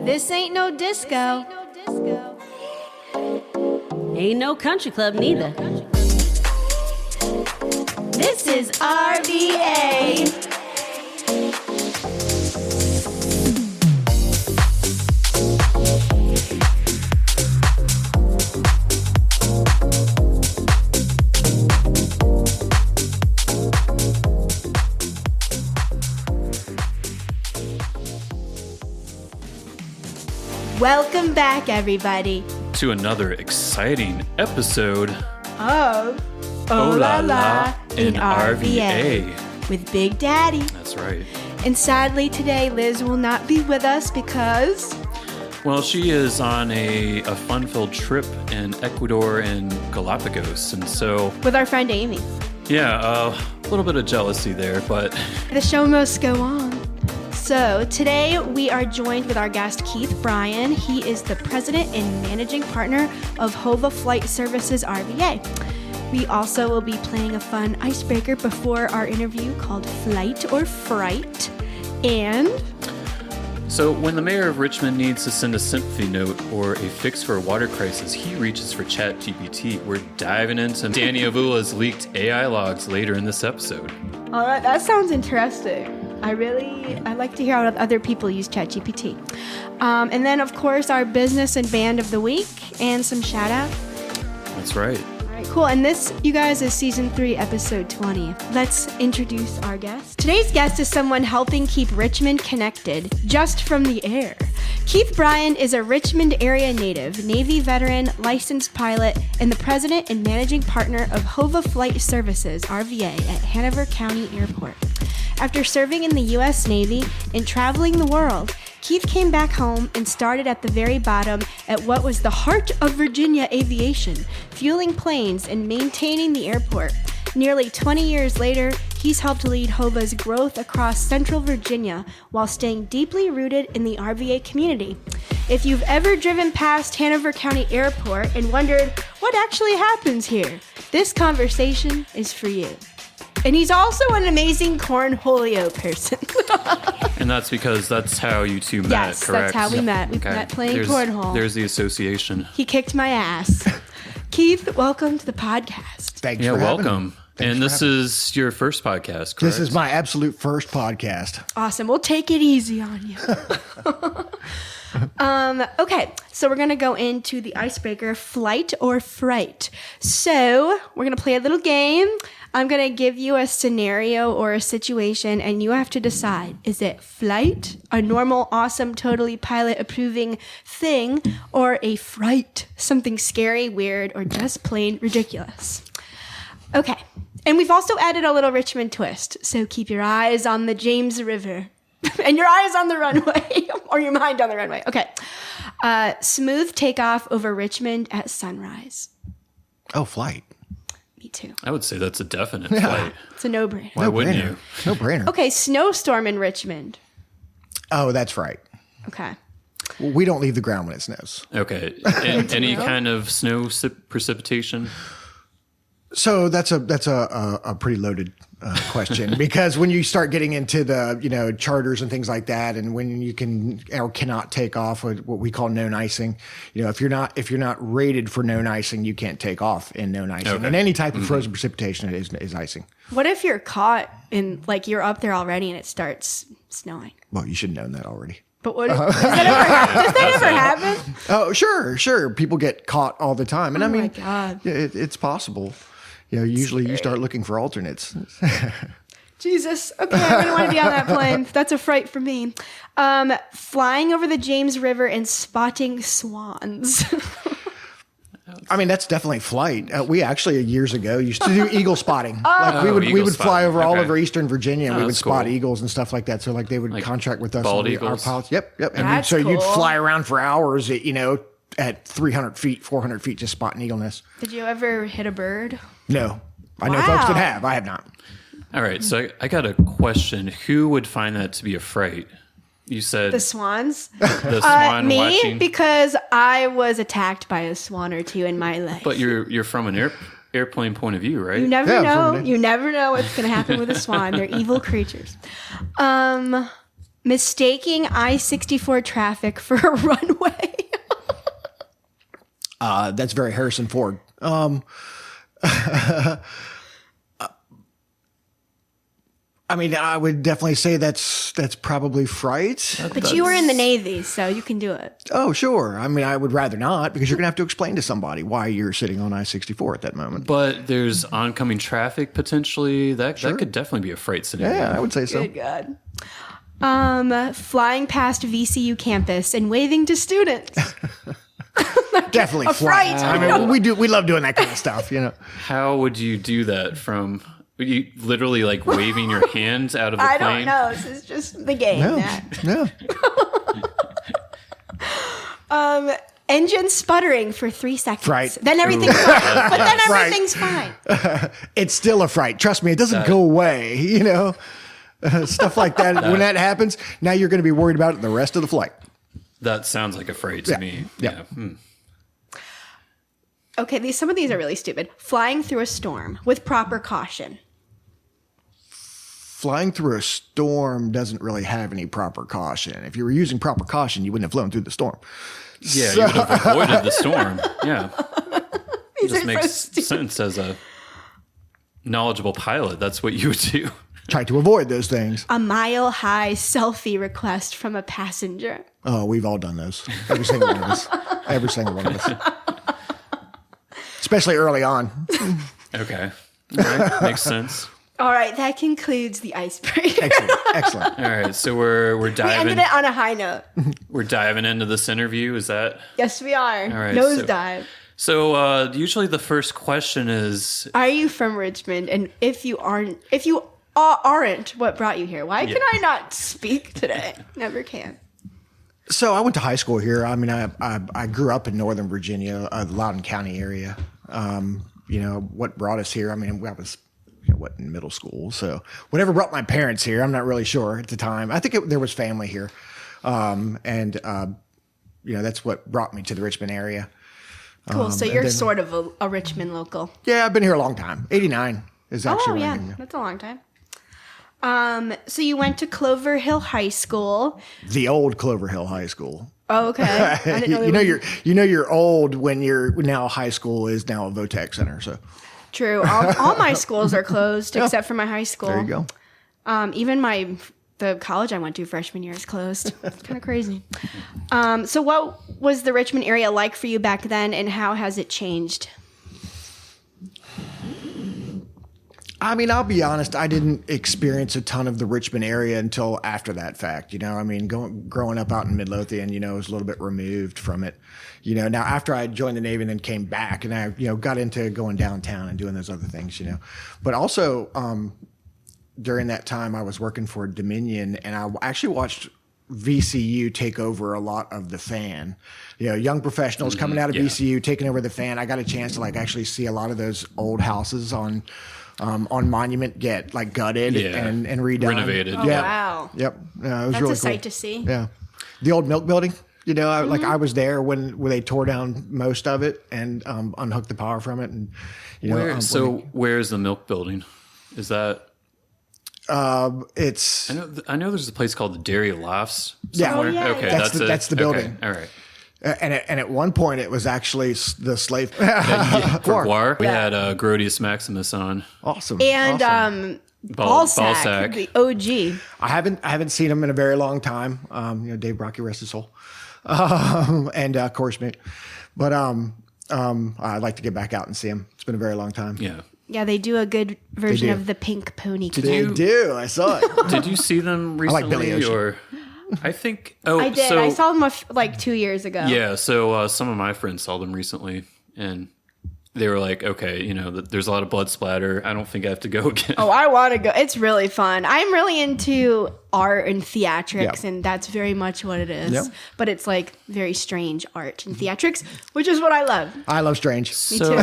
This ain't no disco. Ain't no country club neither. This is RVA. Welcome back, everybody, to another exciting episode of Oh La La in RVA with Big Daddy. That's right. And sadly today Liz will not be with us because... Well, she is on a fun-filled trip in Ecuador and Galapagos, and so... With our friend Amy. Yeah, a little bit of jealousy there, but... The show must go on. So today we are joined with our guest Keith Bryan. He is the president and managing partner of HOVA Flight Services RVA. We also will be playing a fun icebreaker before our interview called Flight or Fright. And... So when the mayor of Richmond needs to send a sympathy note or a fix for a water crisis, he reaches for ChatGPT. We're diving into Danny Avula's leaked AI logs later in this episode. All right, that sounds interesting. I like to hear how other people use ChatGPT. And then, of course, our business and band of the week and some shout out. That's right. All right, cool. And this, you guys, is season 3, episode 20. Let's introduce our guest. Today's guest is someone helping keep Richmond connected just from the air. Keith Bryan is a Richmond area native, Navy veteran, licensed pilot, and the president and managing partner of HOVA Flight Services, RVA, at Hanover County Airport. After serving in the U.S. Navy and traveling the world, Keith came back home and started at the very bottom at what was the heart of Virginia aviation, fueling planes and maintaining the airport. Nearly 20 years later, he's helped lead HOVA's growth across central Virginia while staying deeply rooted in the RVA community. If you've ever driven past Hanover County Airport and wondered what actually happens here, this conversation is for you. And he's also an amazing cornholio person. And that's because that's how you two met, yes, correct? That's how we met. We met playing cornhole. There's the association. He kicked my ass. Keith, welcome to the podcast. Thanks for having welcome. me. And this is your first podcast, correct? This is my absolute first podcast. Awesome. We'll take it easy on you. Okay, so we're going to go into the icebreaker, Flight or Fright. So we're going to play a little game. I'm going to give you a scenario or a situation, and you have to decide, is it flight, a normal, awesome, totally pilot-approving thing, or a fright, something scary, weird, or just plain ridiculous? Okay, and we've also added a little Richmond twist, so keep your eyes on the James River. And your eyes on the runway, or your mind on the runway. Okay. Smooth takeoff over Richmond at sunrise. Oh, flight. Me too. I would say that's a definite flight. It's a no-brainer. Why wouldn't you? No brainer. Okay, snowstorm in Richmond. Oh, that's right. Okay. Well, we don't leave the ground when it snows. Okay. Any kind of snow precipitation? So that's a pretty loaded question because when you start getting into the charters and things like that, and when you can or cannot take off with what we call known icing, if you're not rated for known icing, you can't take off in known icing. Okay. And any type of frozen precipitation is icing. What if you're caught in, you're up there already and it starts snowing? Well, you should have known that already. But what does that ever happen? Oh, sure. People get caught all the time, and my God. It's possible. Usually you start looking for alternates. Jesus. Okay, I wouldn't want to be on that plane. That's a fright for me. Flying over the James River and spotting swans. I mean, that's definitely flight. We actually years ago used to do eagle spotting. We would fly over all over Eastern Virginia, and we would spot eagles and stuff like that. So they would contract with us. Bald our eagles? pilots. Yep. And That's so you'd cool. fly around for hours, at 300 feet, 400 feet, just spotting eagle nests. Did you ever hit a bird? No. I know folks that have. I have not. All right. So I got a question. Who would find that to be a fright? You said The swans? the swan Me, watching. because I was attacked by a swan or two in my life. But you're from an airplane point of view, right? You never Yeah, know. from an- You never know what's going to happen with a swan. They're evil creatures. Mistaking I-64 traffic for a runway. That's very Harrison Ford. I mean, I would definitely say that's probably fright. But you were in the Navy, so you can do it. Oh, sure. I mean, I would rather not, because you're going to have to explain to somebody why you're sitting on I-64 at that moment. But there's oncoming traffic potentially. That could definitely be a fright scenario. Yeah, I would say so. Good God. Flying past VCU campus and waving to students. Definitely A flight. fright. I mean, we love doing that kind of stuff, you know. How would you do that from... You literally like waving your hands out of the I plane? don't know. This is just the game. No. Engine sputtering for 3 seconds. Fright. Then everything's fine. But then everything's fine. It's still a fright. Trust me, it doesn't go away, you know. Stuff like that. When that happens, now you're going to be worried about it the rest of the flight. That sounds like a fright to me. Yeah. Okay, some of these are really stupid. Flying through a storm with proper caution. Flying through a storm doesn't really have any proper caution. If you were using proper caution, you wouldn't have flown through the storm. Yeah, you would have avoided the storm. Yeah. These This are makes so stupid. sense as a knowledgeable pilot. That's what you would do. Try to avoid those things. A mile-high selfie request from a passenger. Oh, we've all done those. Every single one of us. Every single one of us. Especially early on. Okay. All right. Makes sense. All right, that concludes the icebreaker. Excellent. All right. So we're We diving. ended it on a high note. We're diving into this interview. Is that Yes, we are. all right? Nosedive. So usually the first question is, Are you from Richmond? And if you aren't, what brought you here? Why can I not speak today? Never can. So I went to high school here. I mean, I grew up in Northern Virginia, the Loudoun County area. You know, what brought us here? I mean, I was in middle school. So whatever brought my parents here, I'm not really sure at the time. I think there was family here. That's what brought me to the Richmond area. Cool. So you're sort of a Richmond local. Yeah, I've been here a long time. 89 is actually when I came here. That's a long time. So you went to Clover Hill High School. The old Clover Hill High School. Oh, okay. I didn't know you're old when you're now high school is now a VOTEC center. So True. All my schools are closed except for my high school. there you go. Even the college I went to freshman year is closed. It's kind of crazy. So what was the Richmond area like for you back then, and how has it changed? I mean, I'll be honest, I didn't experience a ton of the Richmond area until after that fact. You know, I mean, growing up out in Midlothian, I was a little bit removed from it. Now after I joined the Navy and then came back and I, got into going downtown and doing those other things, But also, during that time, I was working for Dominion, and I actually watched VCU take over a lot of the fan. Young professionals coming out of VCU, taking over the fan. I got a chance to actually see a lot of those old houses on Monument get gutted and redone. Renovated. Oh, wow. Yep. It was That's really a sight cool. to see. Yeah. The old milk building. I was there when they tore down most of it and unhooked the power from it. And where's the milk building? Is that? It's. I know. There's a place called the Dairy Lofts. Yeah. Somewhere. Oh, yeah, Okay, yeah. That's the building. Okay. All right. And at one point, it was actually the slave. Gregoire. We had Grodius Maximus on. Awesome. And awesome. Ballsack, the OG. I haven't seen him in a very long time. Dave Brocky, rest his soul, and of course me. But I'd like to get back out and see him. It's been a very long time. Yeah. Yeah, they do a good version of the Pink Pony Club. They do. I saw it. Did you see them recently? I like Billy Ocean. Or I think. Oh, I did. So, I saw them 2 years ago. Yeah. So some of my friends saw them recently, and they were like, "Okay, there's a lot of blood splatter. I don't think I have to go again." Oh, I want to go. It's really fun. I'm really into art and theatrics, and that's very much what it is. Yep. But it's very strange art and theatrics, which is what I love. I love strange. Me too.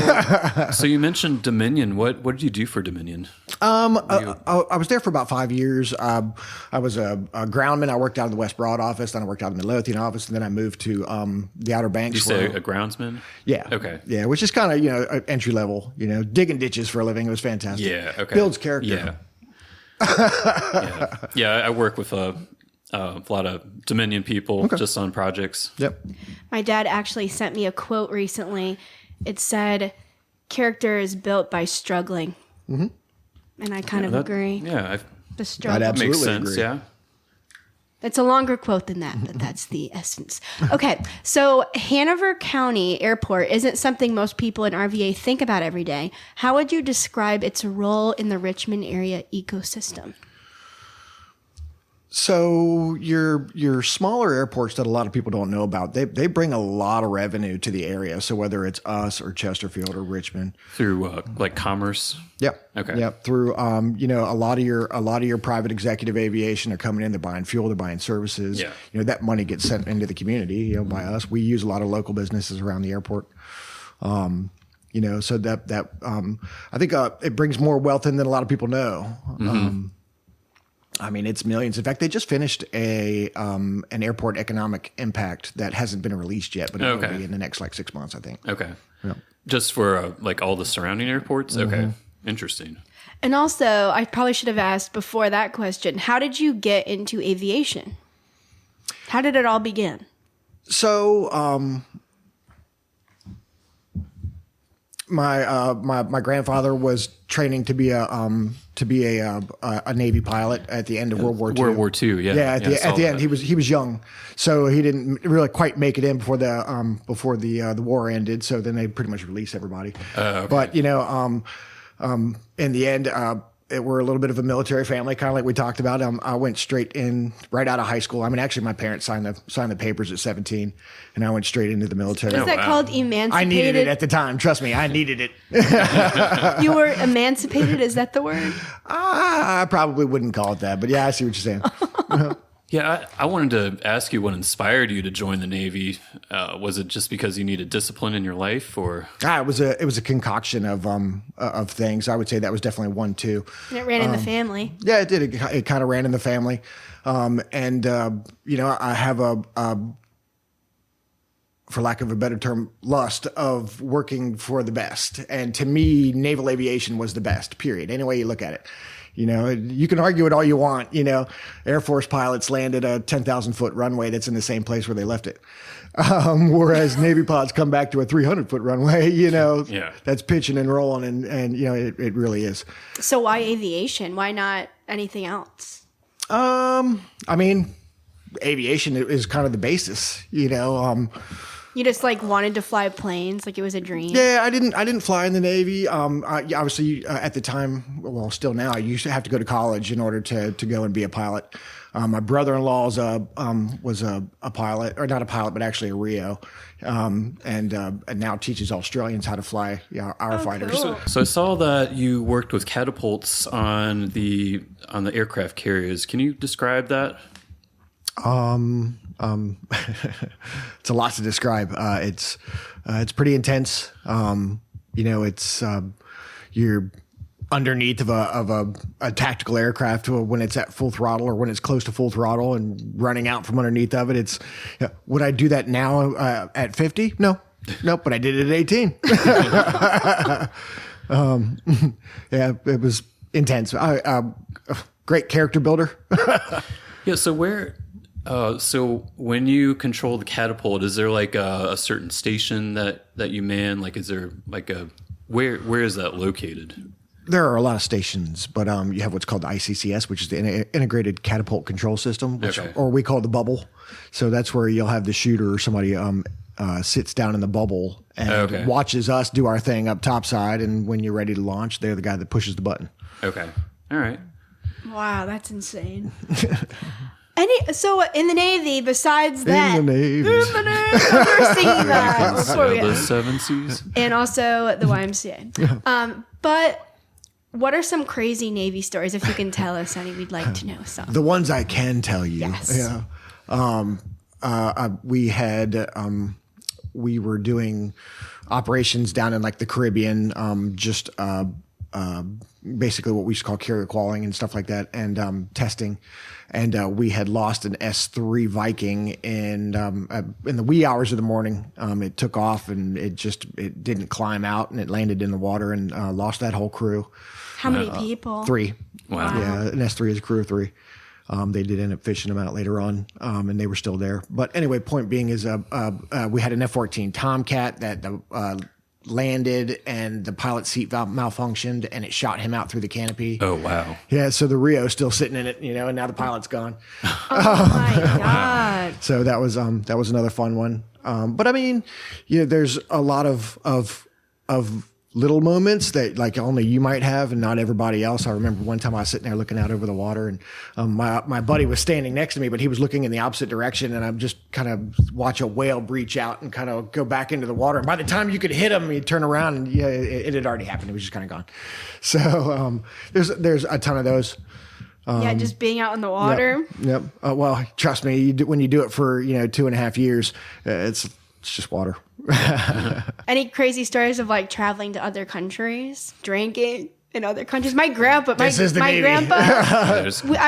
So you mentioned Dominion. What did you do for Dominion? I was there for about 5 years. I was a groundman. I worked out of the West Broad office, then I worked out of the Midlothian office, and then I moved to the Outer Banks. Did you say a groundsman? Yeah. Okay. Yeah, which is kind of entry level. Digging ditches for a living. It was fantastic. Yeah. Okay. Builds character. Yeah. Yeah. I work with A lot of Dominion people just on projects. Yep. My dad actually sent me a quote recently. It said, "Character is built by struggling." Mm-hmm. And I kind of agree. Yeah, The struggle. I'd absolutely makes sense. agree. Yeah. It's a longer quote than that, but that's the essence. Okay, so Hanover County Airport isn't something most people in RVA think about every day. How would you describe its role in the Richmond area ecosystem? So your smaller airports that a lot of people don't know about, they bring a lot of revenue to the area. So whether it's us or Chesterfield or Richmond, Through like commerce. Yep. Okay. Yep. Through a lot of your private executive aviation are coming in. They're buying fuel. They're buying services. Yeah. That money gets sent into the community. By us. We use a lot of local businesses around the airport. So that I think it brings more wealth in than a lot of people know. Mm-hmm. It's millions. In fact, they just finished an airport economic impact that hasn't been released yet, but it will be in the next 6 months, I think. Okay. Yep. Just for all the surrounding airports? Mm-hmm. Okay. Interesting. And also, I probably should have asked before that question, how did you get into aviation? How did it all begin? So, my grandfather was training to be a Navy pilot at the end of World War II. World War II, yeah. Yeah, at the that. end, he was young, so he didn't really quite make it in before the war ended. So then they pretty much released everybody. Okay. But in the end, we're a little bit of a military family, kind of like we talked about. I went straight in right out of high school. Actually, my parents signed the papers at 17, and I went straight into the military. Is that called emancipated? I needed it at the time. Trust me, I needed it. You were emancipated? Is that the word? I probably wouldn't call it that, but yeah, I see what you're saying. Yeah, I wanted to ask you what inspired you to join the Navy. Was it just because you needed discipline in your life, or? It was a concoction of things. I would say that was definitely one too. And it ran in the family. Yeah, it did. It kind of ran in the family, I have for lack of a better term, lust of working for the best. And to me, naval aviation was the best. Period. Any way you look at it. You can argue it all you want. Air Force pilots land at a 10,000-foot runway that's in the same place where they left it. Whereas Navy pilots come back to a 300-foot runway, that's pitching and rolling. And it really is. So why aviation? Why not anything else? Aviation is kind of the basis, You just wanted to fly planes, like it was a dream. Yeah, I didn't fly in the Navy. Obviously, at the time, well, still now, I used to have to go to college in order to go and be a pilot. My brother-in-law was a pilot, or not a pilot, but actually a Rio, and now teaches Australians how to fly our fighters. Cool. So I saw that you worked with catapults on the aircraft carriers. Can you describe that? It's a lot to describe. It's pretty intense. You're underneath of a tactical aircraft when it's at full throttle or when it's close to full throttle and running out from underneath of it. Would I do that now at 50? No, but I did it at 18. Yeah, it was intense. Great character builder. Yeah. So when you control the catapult, is there a certain station that you man? Is there where is that located? There are a lot of stations, but you have what's called the ICCS, which is the Integrated Catapult Control System, or we call it the bubble. So that's where you'll have the shooter or somebody sits down in the bubble and watches us do our thing up topside, and when you're ready to launch, they're the guy that pushes the button. Okay. All right. Wow, that's insane. So in the Navy, besides that, In the Navy. we're singing that before we The 7 Cs. and also the YMCA. But what are some crazy Navy stories? If you can tell us any, we'd like to know some. The ones I can tell you. Yes. Yeah. We were doing operations down in the Caribbean, basically what we used to call carrier qualifying and stuff like that, and testing. And we had lost an S3 Viking in the wee hours of the morning. It took off and it didn't climb out, and it landed in the water and lost that whole crew. How many people? 3. Wow. Yeah, an S3 is a crew of 3. They did end up fishing them out later on, and they were still there. But anyway, point being is we had an F-14 Tomcat that landed, and the pilot's seat valve malfunctioned, and it shot him out through the canopy. Oh, wow. Yeah, so the Rio's still sitting in it, and now the pilot's gone. Oh my God. So that was another fun one. But I mean, there's a lot of little moments that like only you might have and not everybody else. I remember one time I was sitting there looking out over the water, and my buddy was standing next to me, but he was looking in the opposite direction, and I'm just kind of watch a whale breach out and kind of go back into the water. And by the time you could hit him, you turn around and it had already happened. It was just kind of gone. So there's a ton of those. Just being out in the water. Yep. Well, trust me, when you do it for 2.5 years, it's just water. Any crazy stories of like traveling to other countries, drinking in other countries? My grandpa, I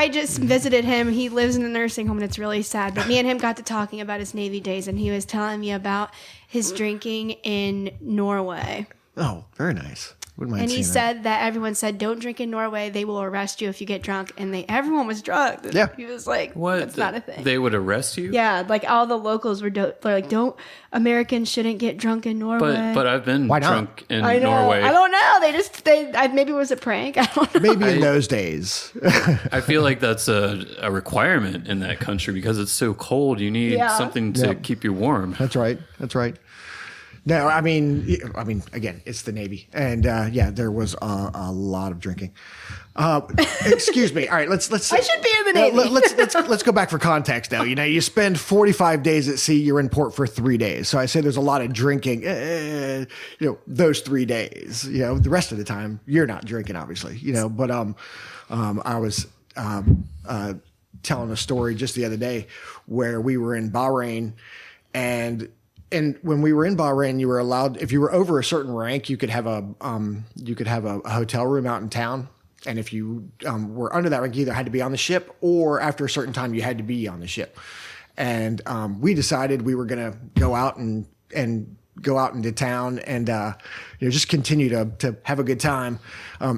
just visited him. He lives in a nursing home, and it's really sad. But me and him got to talking about his Navy days, and he was telling me about his drinking in Norway. Oh, very nice. And he said that everyone said, don't drink in Norway. They will arrest you if you get drunk. And everyone was drunk. Yeah. He was like, what? That's not a thing. They would arrest you? Yeah. Like all the locals were like, Americans shouldn't get drunk in Norway. But I've been drunk in I know. Norway. I don't know. Maybe it was a prank. I don't know. Maybe in those days. I feel like that's a requirement in that country because it's so cold. You need something to keep you warm. That's right. No, I mean, again, it's the Navy, and there was a lot of drinking. Excuse me. All right, let's. I should be in the Navy. Let's go back for context now. You spend 45 days at sea. You're in port for 3 days. So I say there's a lot of drinking. Those 3 days. The rest of the time you're not drinking, obviously. But I was telling a story just the other day where we were in Bahrain, and when we were in Bahrain, you were allowed, if you were over a certain rank, you could have a hotel room out in town. And if you were under that rank, you either had to be on the ship, or after a certain time, you had to be on the ship. And we decided we were going to go out and go out into town and just continue to have a good time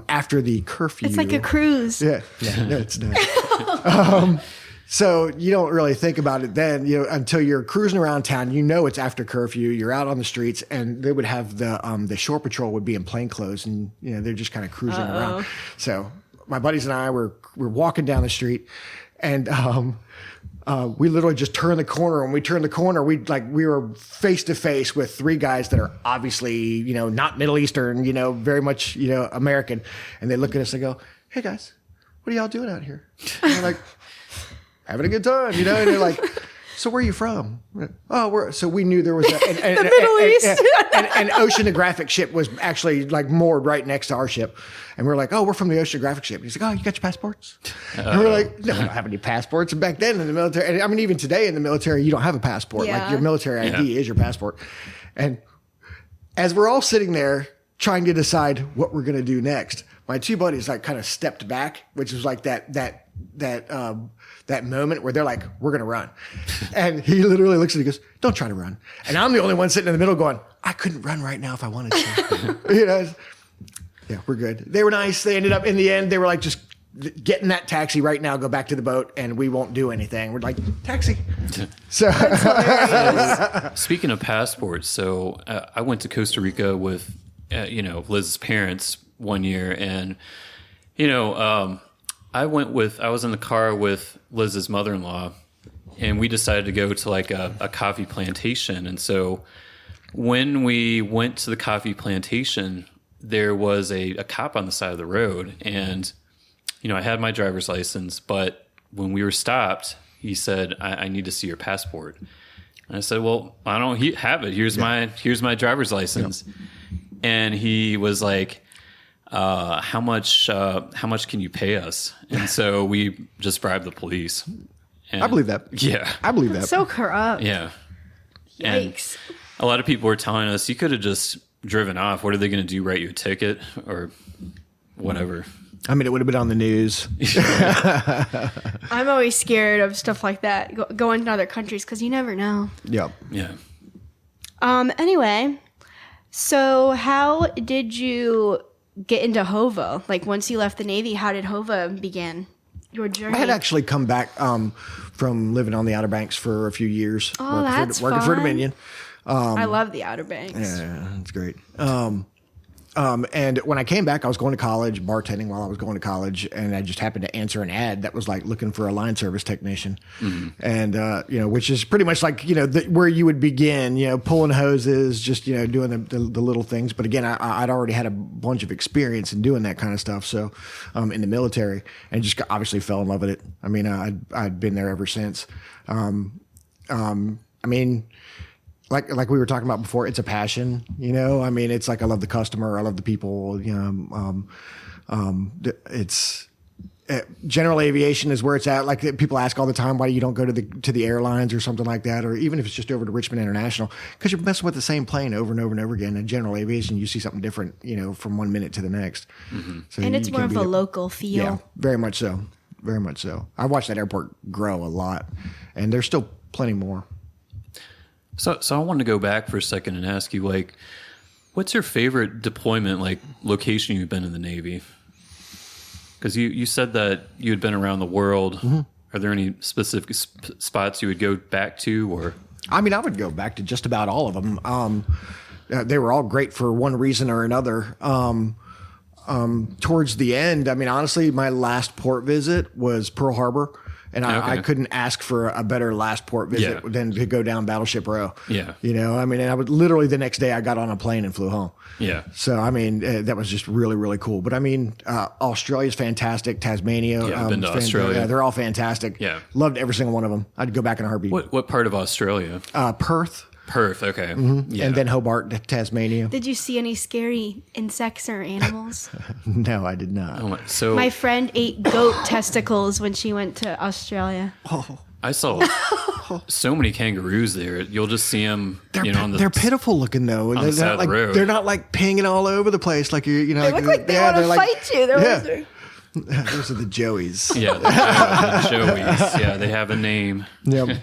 after the curfew. It's like a cruise. Yeah. No, it's not. So you don't really think about it then, until you're cruising around town. It's after curfew. You're out on the streets, and they would have the shore patrol would be in plain clothes, and they're just kind of cruising around. So my buddies and I were walking down the street, and we literally just turned the corner. When we turned the corner, we were face to face with 3 guys that are obviously not Middle Eastern, very much American, and they look at us and go, "Hey guys, what are y'all doing out here?" And we're like, having a good time, and they're like, "So where are you from?" Oh, so we knew there was the Middle East. An oceanographic ship was actually like moored right next to our ship, and we're like, "Oh, we're from the oceanographic ship." And he's like, "Oh, you got your passports?" And we're like, "No, we don't have any passports." And back then in the military, and I mean even today in the military, you don't have a passport. Yeah. Like your military ID is your passport. And as we're all sitting there trying to decide what we're going to do next, my 2 buddies like kind of stepped back, which was like that moment where they're like, "We're going to run." And he literally looks at me and goes, "Don't try to run." And I'm the only one sitting in the middle going, "I couldn't run right now if I wanted to." Yeah, we're good. They were nice. They ended up in the end, they were like, "Just get in that taxi right now, go back to the boat, and we won't do anything." We're like, "Taxi." So Speaking of passports, so I went to Costa Rica with, Liz's parents one year, and, I was in the car with Liz's mother-in-law, and we decided to go to like a coffee plantation. And so when we went to the coffee plantation, there was a cop on the side of the road, and, I had my driver's license, but when we were stopped, he said, I need to see your passport. And I said, "Well, I don't have it. Here's my driver's license." Yeah. And he was like, how much can you pay us?" And so we just bribed the police. And I believe that. Yeah. I believe that. So corrupt. Yeah. Yikes. And a lot of people were telling us, you could have just driven off. What are they going to do? Write you a ticket or whatever? I mean, it would have been on the news. I'm always scared of stuff like that, going to other countries, because you never know. Yep. Yeah. Anyway, so how did you get into HOVA? Like once you left the Navy, how did HOVA begin? your journey? I had actually come back from living on the Outer Banks for a few years. Oh, that's working for fun. Dominion. I love the Outer Banks. Yeah, it's great. And when I came back, I was going to college, bartending while I was going to college, and I just happened to answer an ad that was like looking for a line service technician, and which is pretty much like where you would begin, pulling hoses, just doing the little things. But again, I'd already had a bunch of experience in doing that kind of stuff, so in the military, and just obviously fell in love with it. I mean, I'd been there ever since. I mean. Like we were talking about before, it's a passion, I mean, it's like I love the customer, I love the people, it's general aviation is where it's at. Like people ask all the time, why you don't go to the airlines or something like that, or even if it's just over to Richmond International, because you're messing with the same plane over and over and over again. In general aviation, you see something different, from 1 minute to the next. So and it's more of a local feel. Yeah, very much so. Very much so. I watched that airport grow a lot, and there's still plenty more. So I wanted to go back for a second and ask you, like, what's your favorite deployment, like, location you've been in the Navy? Because you said that you had been around the world. Mm-hmm. Are there any specific spots you would go back to, or? I mean, I would go back to just about all of them. They were all great for one reason or another. Towards the end, I mean, honestly, my last port visit was Pearl Harbor. And I couldn't ask for a better last port visit than to go down Battleship Row. Yeah. I mean, and I would literally the next day I got on a plane and flew home. Yeah. So, I mean, that was just really, really cool. But I mean, Australia's fantastic. Tasmania. Yeah, I've been to Australia. Yeah, they're all fantastic. Yeah. Loved every single one of them. I'd go back in a heartbeat. What part of Australia? Perth. Perth, okay. Mm-hmm. Yeah. And then Hobart, Tasmania. Did you see any scary insects or animals? No, I did not. So my friend ate goat testicles when she went to Australia. Oh. I saw so many kangaroos there. You'll just see them. They're pitiful looking though. On the side of the road. They're not like pinging all over the place like you. They look like they want to fight you. Those are the Joeys. Yeah, the Joeys. Yeah, they have a name. Yep.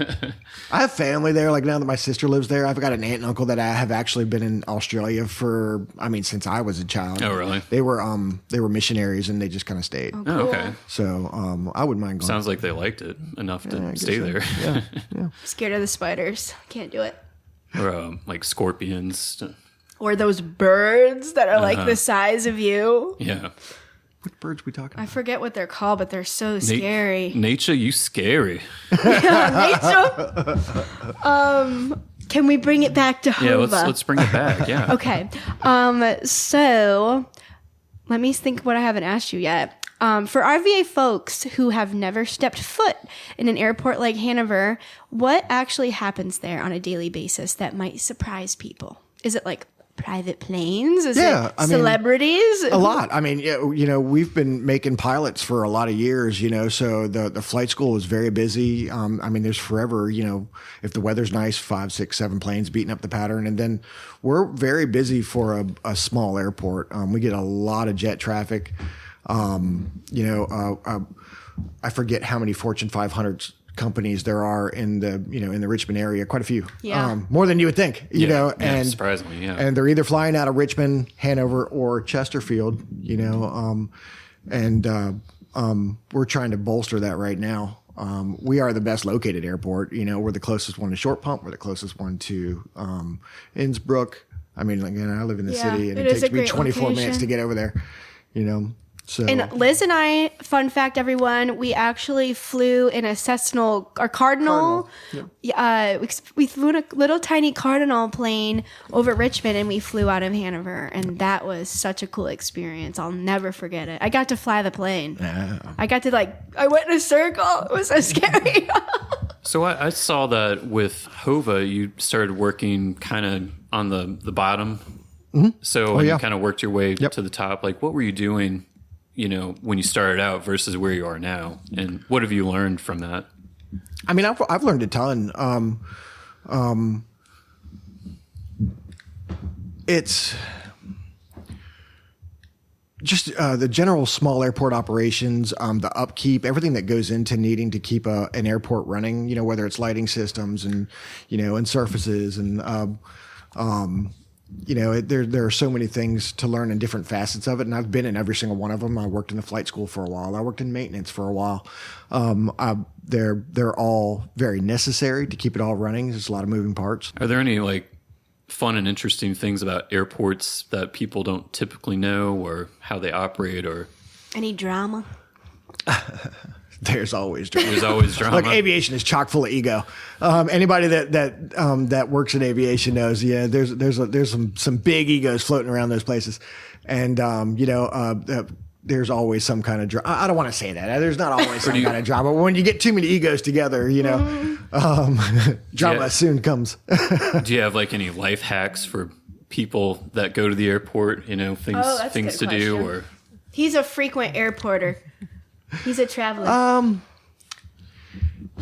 I have family there. Like now that my sister lives there, I've got an aunt and uncle that I have actually been in Australia for. I mean, since I was a child. Oh, really? They were missionaries and they just kind of stayed. Oh, cool. Okay. So I wouldn't mind going. Sounds like they liked it enough to stay there. Yeah. Scared of the spiders. Can't do it. Or like scorpions. Or those birds that are like the size of you. Yeah. What birds we talking about? I forget what they're called, but they're so scary. Nature, you scary. Yeah, nature. Can we bring it back to HOVA? Yeah, let's bring it back. Yeah. Okay. So let me think what I haven't asked you yet. For RVA folks who have never stepped foot in an airport like Hanover, what actually happens there on a daily basis that might surprise people? Is it like private planes? Is it celebrities? A lot. I mean, we've been making pilots for a lot of years, so the flight school is very busy. I mean, there's forever, if the weather's nice, 5, 6, 7 planes beating up the pattern. And then we're very busy for a small airport. We get a lot of jet traffic. I forget how many Fortune 500 companies there are in the Richmond area, quite a few. Yeah. More than you would think, and surprisingly, yeah. And they're either flying out of Richmond, Hanover, or Chesterfield, we're trying to bolster that right now. We are the best located airport. We're the closest one to Short Pump. We're the closest one to Innsbruck. I mean, again, I live in the city, and it takes me 24 minutes to get over there. So. And Liz and I, fun fact, everyone, we actually flew in a Cessna or Cardinal. We flew in a little tiny Cardinal plane over Richmond, and we flew out of Hanover, and that was such a cool experience. I'll never forget it. I got to fly the plane. Yeah. I got to I went in a circle. It was so scary. So I saw that with HOVA, you started working kind of on the bottom. Mm-hmm. So you kind of worked your way to the top. Like, what were you doing, when you started out versus where you are now? And what have you learned from that? I mean, I've learned a ton. It's just the general small airport operations, the upkeep, everything that goes into needing to keep an airport running, whether it's lighting systems and, and surfaces and, there are so many things to learn in different facets of it, and I've been in every single one of them. I worked in the flight school for a while. I worked in maintenance for a while. They're all very necessary to keep it all running. There's a lot of moving parts. Are there any like fun and interesting things about airports that people don't typically know, or how they operate, or any drama? There's always drama. There's always drama. Like aviation is chock full of ego. Anybody that works in aviation knows. Yeah, there's some big egos floating around those places, and there's always some kind of drama. I don't want to say that. There's not always some kind of drama. But when you get too many egos together, drama soon comes. Do you have like any life hacks for people that go to the airport? Things to do, or he's a frequent airporter. He's a traveler.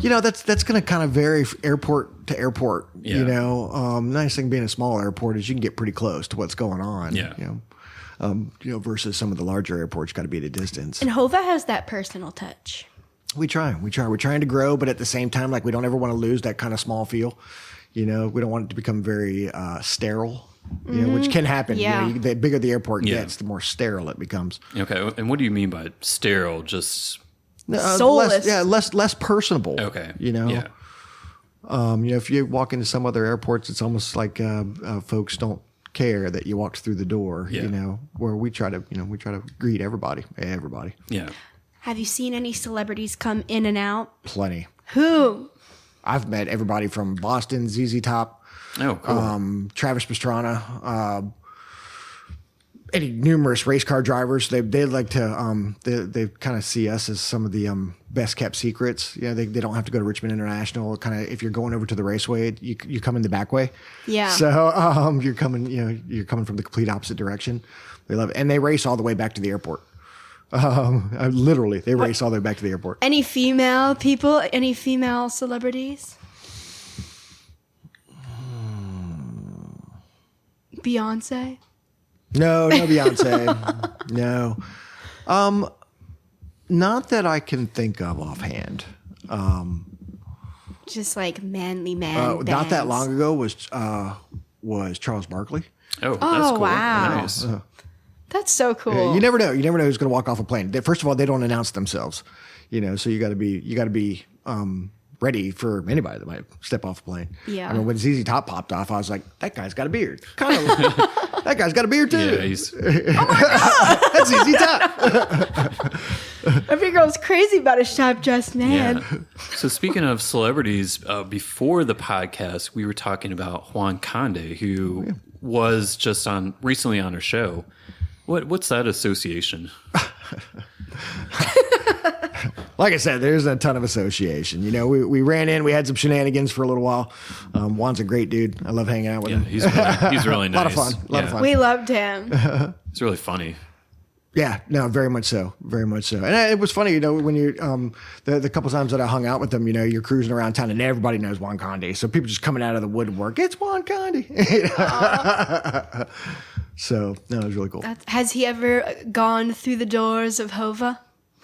That's going to kind of vary airport to airport. Yeah. Nice thing being a small airport is you can get pretty close to what's going on. Yeah. Versus some of the larger airports, got to be at a distance. And HOVA has that personal touch. We try. We're trying to grow, but at the same time, like we don't ever want to lose that kind of small feel. We don't want it to become very sterile. Which can happen. Yeah. The bigger the airport gets, the more sterile it becomes. Okay. And what do you mean by sterile? Just soulless. Less personable. Okay. Yeah. If you walk into some other airports, it's almost like folks don't care that you walked through the door. Yeah. Where we try to greet everybody. Yeah. Have you seen any celebrities come in and out? Plenty. Who? I've met everybody from Boston, ZZ Top. Oh, cool. Travis Pastrana, any numerous race car drivers. They like to they kind of see us as some of the best kept secrets. They don't have to go to Richmond International. Kind of if you're going over to the raceway, you come in the back way. Yeah. So you're coming from the complete opposite direction. They love it, and they race all the way back to the airport. Literally, they race all the way back to the airport. Any female people? Any female celebrities? Beyonce? No Beyonce. No. Not that I can think of offhand. Just like manly man. Not that long ago was Charles Barkley. Oh, that's cool. Wow. Nice. That's so cool. You never know. You never know who's going to walk off a plane. First of all, they don't announce themselves. So you got to be ready for anybody that might step off a plane. Yeah. I mean, when ZZ Top popped off, I was like, that guy's got a beard. That guy's got a beard too. Yeah, he's... Oh my God! That's ZZ Top. Every girl's crazy about a sharp-dressed man. Yeah. So speaking of celebrities, before the podcast, we were talking about Juan Conde, who was just recently on our show. What's that association? Like I said, there's a ton of association. We ran in, we had some shenanigans for a little while. Juan's a great dude. I love hanging out with him. He's really nice. A lot of fun. We loved him. It's really funny. Yeah, no, very much so. And it was funny, when you the couple times that I hung out with them, you're cruising around town and everybody knows Juan Conde. So people just coming out of the woodwork, it's Juan Conde. So, no, it was really cool. Has he ever gone through the doors of HOVA?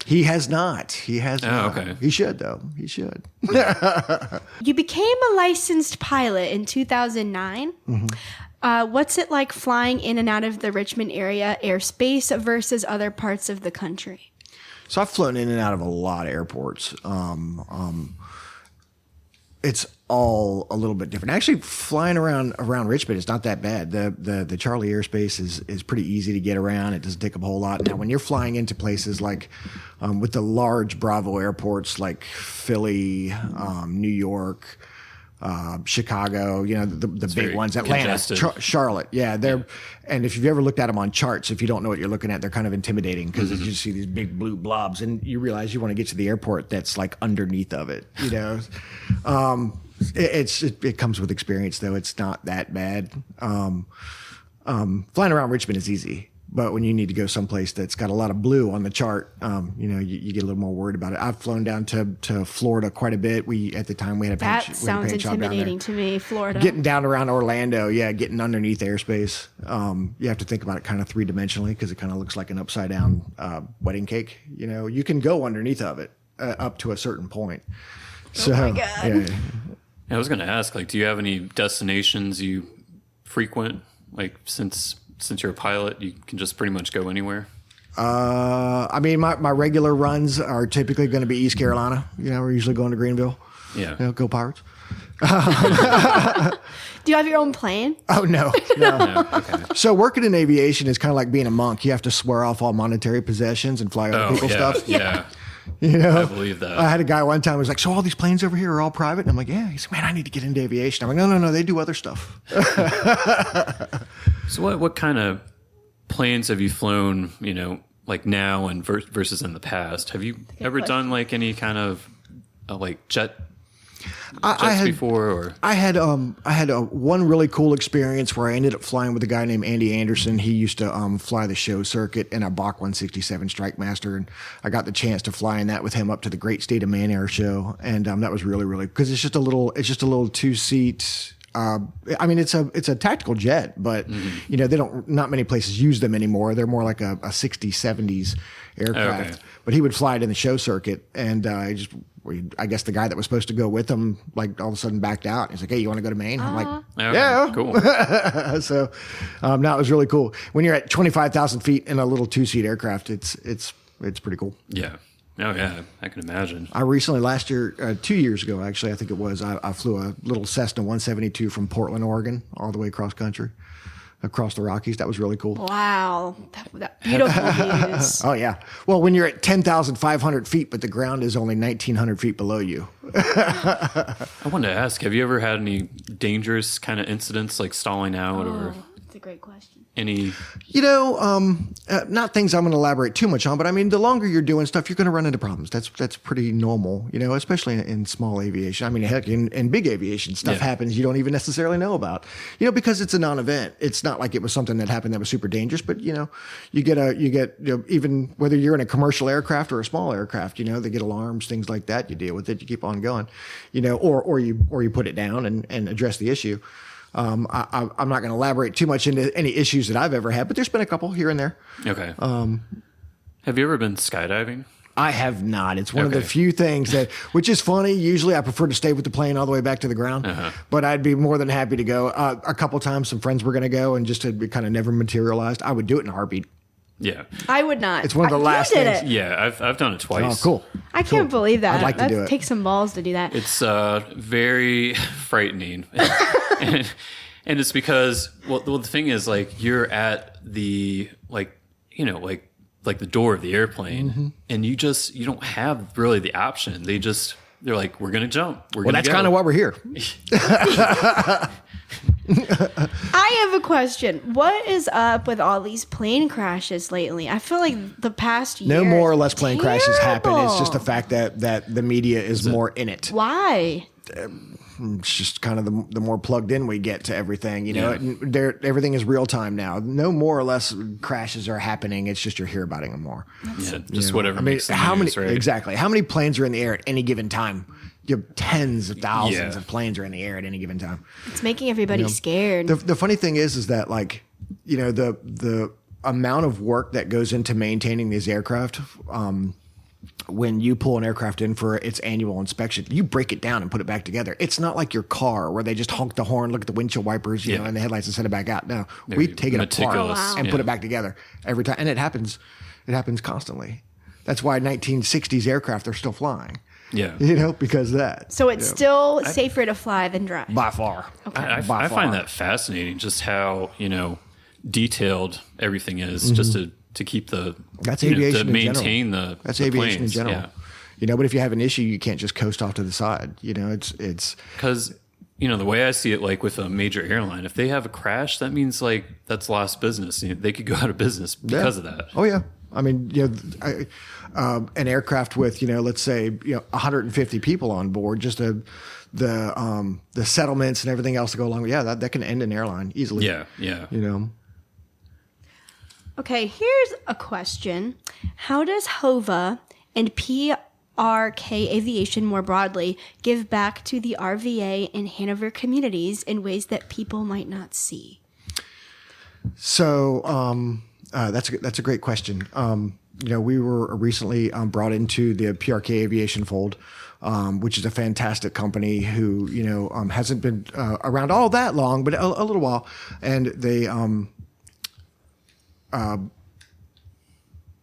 He has not. Oh, okay. He should, though. He should. You became a licensed pilot in 2009. Mm-hmm. What's it like flying in and out of the Richmond area airspace versus other parts of the country? So I've flown in and out of a lot of airports. It's all a little bit different. Actually, flying around Richmond is not that bad. The Charlie airspace is pretty easy to get around. It doesn't take up a whole lot. Now, when you're flying into places like with the large Bravo airports like Philly, New York, Chicago, the big ones, Atlanta, Charlotte. Yeah, and if you've ever looked at them on charts, if you don't know what you're looking at, they're kind of intimidating because you just see these big blue blobs, and you realize you want to get to the airport that's like underneath of it. It comes with experience, though. It's not that bad. Flying around Richmond is easy, but when you need to go someplace that's got a lot of blue on the chart, you get a little more worried about it. I've flown down to Florida quite a bit. At the time we had a paint that shop sounds down there. intimidating to me. Florida, getting down around Orlando, getting underneath airspace. You have to think about it kind of three-dimensionally because it kind of looks like an upside down wedding cake. You can go underneath of it up to a certain point. So, oh my God. I was going to ask, do you have any destinations you frequent Like since you're a pilot, you can just pretty much go anywhere? I mean, my regular runs are typically going to be East Carolina. We're usually going to Greenville. Yeah. Go Pirates. Do you have your own plane? Oh, no. No, okay. So working in aviation is kind of like being a monk. You have to swear off all monetary possessions and fly other people's stuff. Yeah. I believe that. I had a guy one time who was like, so all these planes over here are all private? And I'm like, yeah. He's like, man, I need to get into aviation. I'm like, no, they do other stuff. So what kind of planes have you flown, like now and versus in the past? Have you ever done like any kind of like jets before? Or I had one really cool experience where I ended up flying with a guy named Andy Anderson. He used to fly the show circuit in a Bach 167 Strike Master, and I got the chance to fly in that with him up to the Great State of Man Air Show, and that was really, really, because it's just a little 2-seat. I mean, it's a tactical jet, but not many places use them anymore. They're more like a 60s, 70s aircraft. Okay. But he would fly it in the show circuit, and I guess the guy that was supposed to go with him, like all of a sudden backed out. He's like, "Hey, you want to go to Maine?" I'm like, okay, "Yeah, cool." So, no, it was really cool. When you're at 25,000 feet in a little 2-seat aircraft, it's pretty cool. Yeah. Oh, yeah, I can imagine. I recently, last year, 2 years ago, actually, I think it was, I flew a little Cessna 172 from Portland, Oregon, all the way across country, across the Rockies. That was really cool. Wow. That beautiful views. Oh, yeah. Well, when you're at 10,500 feet, but the ground is only 1,900 feet below you. I wanted to ask, have you ever had any dangerous kind of incidents like stalling out or... That's a great question. Any, not things I'm going to elaborate too much on, but I mean, the longer you're doing stuff, you're going to run into problems. That's pretty normal, especially in small aviation. I mean, heck, in big aviation, stuff happens you don't even necessarily know about, because it's a non-event. It's not like it was something that happened that was super dangerous, but you get even whether you're in a commercial aircraft or a small aircraft, they get alarms, things like that. You deal with it, you keep on going, or you put it down and address the issue. I'm not going to elaborate too much into any issues that I've ever had, but there's been a couple here and there. Okay. Have you ever been skydiving? I have not. It's one of the few things which is funny. Usually I prefer to stay with the plane all the way back to the ground, but I'd be more than happy to go. A couple times some friends were going to go and just it kind of never materialized. I would do it in a heartbeat. Yeah. I would not. It's one of the last things. Yeah, I've done it twice. Oh, cool. I can't believe that. I'd like to do it. Take some balls to do that. It's very frightening. And it's because, the thing is, like, you're at the, like the door of the airplane, and you don't have really the option. They're like, we're going to jump. That's kind of why we're here. I have a question. What is up with all these plane crashes lately? I feel like the past year. No more or less plane crashes happen. It's just the fact that the media is more in it. Why? It's just kind of the more plugged in we get to everything, everything is real time now. No more or less crashes are happening. It's just you're hearing about them more. Yeah, just whatever makes the news, right? Exactly. How many planes are in the air at any given time? You have tens of thousands of planes are in the air at any given time. It's making everybody scared. The funny thing is that like, the amount of work that goes into maintaining these aircraft, when you pull an aircraft in for its annual inspection, you break it down and put it back together. It's not like your car where they just honk the horn, look at the windshield wipers, and the headlights and send it back out. No, we take it apart and put it back together every time. And it happens constantly. That's why 1960s aircraft are still flying. Yeah. Because of that. So it's still safer to fly than drive. By far. Okay. I find that fascinating, just how, detailed everything is, just to keep that's aviation to maintain that's the aviation planes. in general. Yeah. But if you have an issue, you can't just coast off to the side. It's because the way I see it, like with a major airline, if they have a crash, that means like that's lost business. They could go out of business because of that. Oh yeah. I mean, an aircraft with let's say 150 people on board, just the settlements and everything else to go along with. Yeah, that can end an airline easily. Yeah. Okay, here's a question. How does HOVA and PRK Aviation more broadly give back to the RVA and Hanover communities in ways that people might not see? So that's a great question. We were recently brought into the PRK Aviation fold. which is a fantastic company who, hasn't been around all that long, but a little while. And they,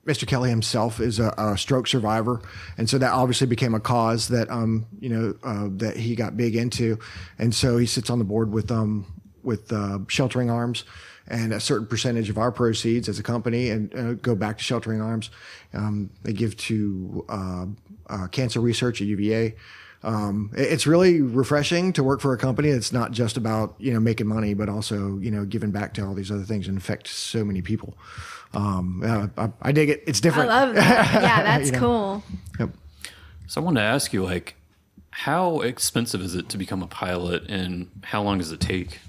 Mr. Kelly himself is a stroke survivor, and so that obviously became a cause that that he got big into, and so he sits on the board with Sheltering Arms, and a certain percentage of our proceeds as a company and go back to Sheltering Arms. They give to cancer research at UVA. It's really refreshing to work for a company that's not just about making money, but also giving back to all these other things and affect so many people. I dig it. It's different. I love that. Yeah, that's cool. Yep. So I wanted to ask you, how expensive is it to become a pilot, and how long does it take?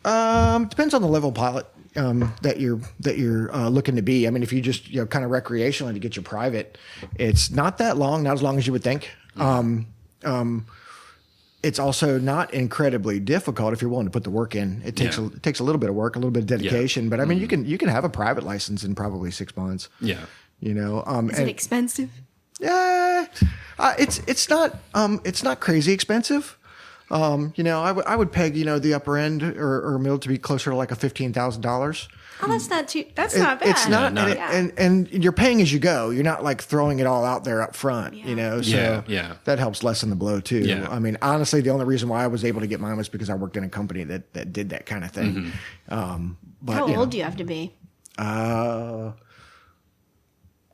Depends on the level of pilot that you're looking to be. I mean, if you just kind of recreationally to get your private, it's not that long, not as long as you would think. It's also not incredibly difficult if you're willing to put the work in. It takes a little bit of work, a little bit of dedication, but I mean, you can have a private license in probably 6 months. Yeah. Is it expensive? Yeah, it's not crazy expensive. I would peg the upper end or middle to be closer to like a $15,000. Oh, that's not too. That's not bad. It's not, No. and you're paying as you go. You're not like throwing it all out there up front. So that helps lessen the blow too. Yeah. I mean, honestly, the only reason why I was able to get mine was because I worked in a company that did that kind of thing. But How old do you have to be?